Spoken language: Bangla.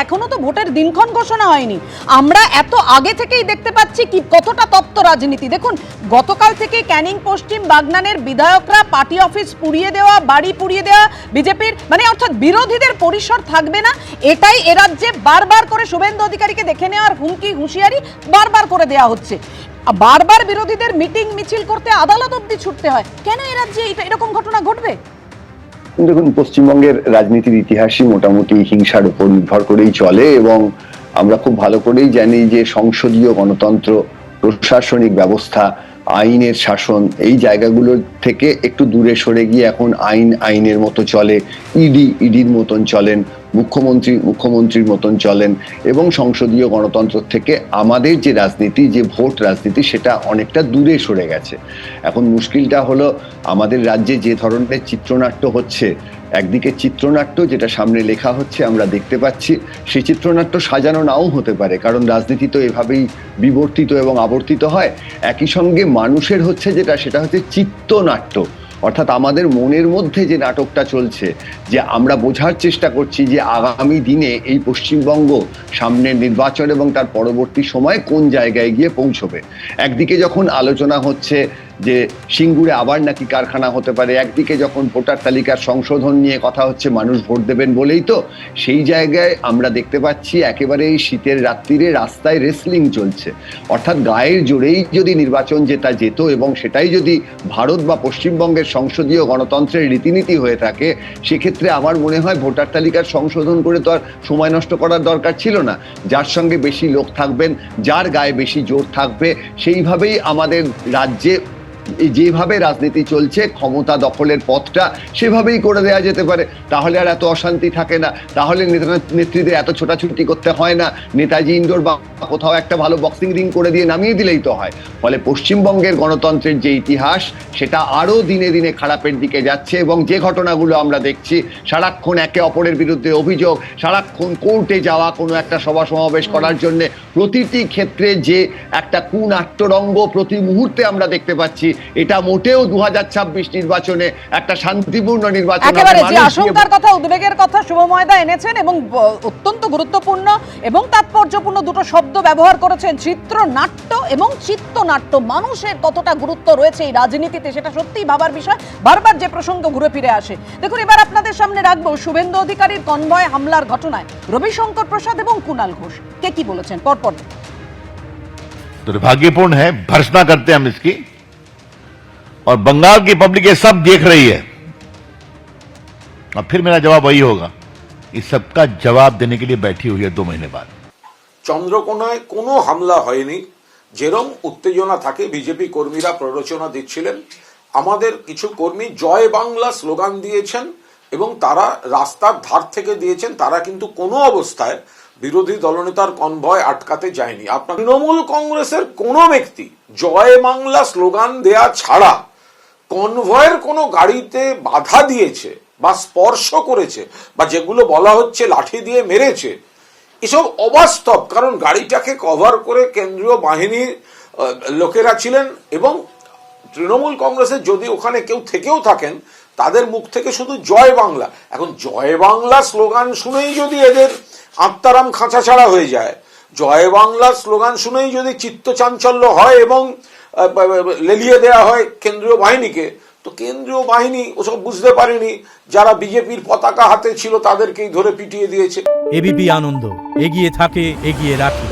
এখনো তো ভোটের দিনক্ষণ ঘোষণা হয়নি। আমরা এত আগে থেকেই দেখতে পাচ্ছি কি কতটা তপ্ত রাজনীতি। দেখুন, গতকাল থেকে ক্যানিং পশ্চিম বাগনানের বিধায়করা পার্টি অফিস পুড়িয়ে দেওয়া, বাড়ি পুড়িয়ে দেওয়া, বিজেপির মানে অর্থাৎ বিরোধীদের পরিসর থাকবে না, এটাই এ রাজ্যে বারবার করে শুভেন্দু অধিকারীকে দেখে নেওয়ার হুমকি হুঁশিয়ারি বারবার করে দেওয়া হচ্ছে। বারবার বিরোধীদের মিটিং মিছিল করতে আদালত অবধি ছুটতে হয়। কেন এ রাজ্যে এরকম ঘটনা ঘটবে? দেখুন, পশ্চিমবঙ্গের রাজনীতির ইতিহাসই মোটামুটি হিংসার উপর নির্ভর করেই চলে এবং আমরা খুব ভালো করেই জানি যে সংসদীয় গণতন্ত্র, প্রশাসনিক ব্যবস্থা, আইনের শাসন এই জায়গাগুলোর থেকে একটু দূরে সরে গিয়ে এখন আইনের মতো চলে, ইডির মতন চলেন, মুখ্যমন্ত্রীর মতন চলেন এবং সংসদীয় গণতন্ত্র থেকে আমাদের যে রাজনীতি, যে ভোট রাজনীতি, সেটা অনেকটা দূরে সরে গেছে। এখন মুশকিলটা হলো আমাদের রাজ্যে যে ধরনের চিত্রনাট্য হচ্ছে, একদিকে চিত্রনাট্য যেটা সামনে লেখা হচ্ছে আমরা দেখতে পাচ্ছি, সেই চিত্রনাট্য সাজানো নাও হতে পারে, কারণ রাজনীতি তো এভাবেই বিবর্তিত এবং আবর্তিত হয়। একই সঙ্গে মানুষের হচ্ছে সেটা হচ্ছে চিত্রনাট্য, অর্থাৎ আমাদের মনের মধ্যে যে নাটকটা চলছে, যে আমরা বোঝার চেষ্টা করছি যে আগামী দিনে এই পশ্চিমবঙ্গ সামনের নির্বাচন এবং তার পরবর্তী সময় কোন জায়গায় গিয়ে পৌঁছবে। একদিকে যখন আলোচনা হচ্ছে যে সিঙ্গুরে আবার নাকি কারখানা হতে পারে, একদিকে যখন ভোটার তালিকার সংশোধন নিয়ে কথা হচ্ছে, মানুষ ভোট দেবেন বলেই তো, সেই জায়গায় আমরা দেখতে পাচ্ছি একেবারে এই শীতের রাত্রিরে রাস্তায় রেসলিং চলছে। অর্থাৎ গায়ের জোরেই যদি নির্বাচন যেত এবং সেটাই যদি ভারত বা পশ্চিমবঙ্গের সংসদীয় গণতন্ত্রের রীতিনীতি হয়ে থাকে, সেক্ষেত্রে আমার মনে হয় ভোটার তালিকার সংশোধন করে তো আর সময় নষ্ট করার দরকার ছিল না। যার সঙ্গে বেশি লোক থাকবেন, যার গায়ে বেশি জোর থাকবে, সেইভাবেই আমাদের রাজ্যে যেভাবে রাজনীতি চলছে, ক্ষমতা দখলের পথটা সেভাবেই করে দেওয়া যেতে পারে। তাহলে আর এত অশান্তি থাকে না, তাহলে নেত্রীদের এত ছোটাছুটি করতে হয় না, নেতাজি ইন্ডোর বা কোথাও একটা ভালো বক্সিং রিং করে দিয়ে নামিয়ে দিলেই তো হয়। ফলে পশ্চিমবঙ্গের গণতন্ত্রের যে ইতিহাস, সেটা আরো দিনে দিনে খারাপের দিকে যাচ্ছে এবং যে ঘটনাগুলো আমরা দেখছি, সারাক্ষণ একে অপরের বিরুদ্ধে অভিযোগ, সারাক্ষণ কোর্টে যাওয়া কোনো একটা সভা সমাবেশ করার জন্য, প্রতিটি ক্ষেত্রে যে একটা কুনাট্যরঙ্গ প্রতি মুহূর্তে আমরা দেখতে পাচ্ছি, এটা মোটেও 2026 নির্বাচনে একটা শান্তিপূর্ণ নির্বাচন। একেবারে যে আশঙ্কার কথা, উদ্বেগের কথা শুভময়দা এনেছেন এবং অত্যন্ত গুরুত্বপূর্ণ এবং তাৎপর্যপূর্ণ দুটো শব্দ ব্যবহার করেছেন, চিত্রনাট্য এবং চিত্তনাট্য। মানুষের কতটা গুরুত্ব রয়েছে এই রাজনীতিতে সেটা সত্যিই ভাবার বিষয়। বারবার যে প্রসঙ্গ ঘুরে ফিরে আসে। দেখুন, এবার আপনাদের সামনে রাখবো শুভেন্দু অধিকারীর কনভয় হামলার ঘটনায় রবিশঙ্কর প্রসাদ এবং কুণাল ঘোষ কে কি বলেছেন পরপর। दुर्भाग्यपूर्ण है, भर्त्सना करते हैं हम इसकी, और बंगाल की पब्लिक ये सब देख रही है। और फिर मेरा जवाब वही होगा, इस सबका जवाब देने के लिए बैठी हुई है 2 महीने बाद। চন্দ্রকোনায় কোনো হামলা হয়নি, যেরকম উত্তেজনা থাকে বিজেপি কর্মীরা প্ররোচনা দিচ্ছিলেন। আমাদের কিছু কর্মী জয় বাংলা স্লোগান দিয়েছেন এবং তারা রাস্তার ধার থেকে দিয়েছেন, তারা কিন্তু কোনো অবস্থায় বিরোধী দলনেতার কনভয় আটকাতে যায়নি। আপনার তৃণমূল কংগ্রেসের কোনো ব্যক্তি জয় বাংলা স্লোগান দেয়া ছাড়া কনভয়ের কোনো গাড়িতে বাধা দিয়েছে বা স্পর্শ করেছে বা যেগুলো বলা হচ্ছে লাঠি দিয়ে মেরেছে, এসব অবাস্তব। কারণ গাড়িটাকে কভার করে কেন্দ্রীয় বাহিনীর লোকেরা ছিলেন এবং তৃণমূল কংগ্রেসের যদি ওখানে কেউ থেকেও থাকেন, তাদের মুখ থেকে শুধু জয় বাংলা। এখন জয় বাংলা স্লোগান শুনেই যদি এদের আত্মারাম খাঁচা ছাড়া হয়ে যায়, জয় বাংলা স্লোগান শুনেই যদি চিত্ত চাঞ্চল্য হয় এবং লেলিয়ে দেওয়া হয় কেন্দ্রীয় বাহিনীকে, তো কেন্দ্রীয় বাহিনী ওসব বুঝতে পারেনি, যারা বিজেপির পতাকা হাতে ছিল তাদেরকেই ধরে পিটিয়ে দিয়েছে। এবিপি আনন্দ, এগিয়ে থাকে, এগিয়ে রাখে।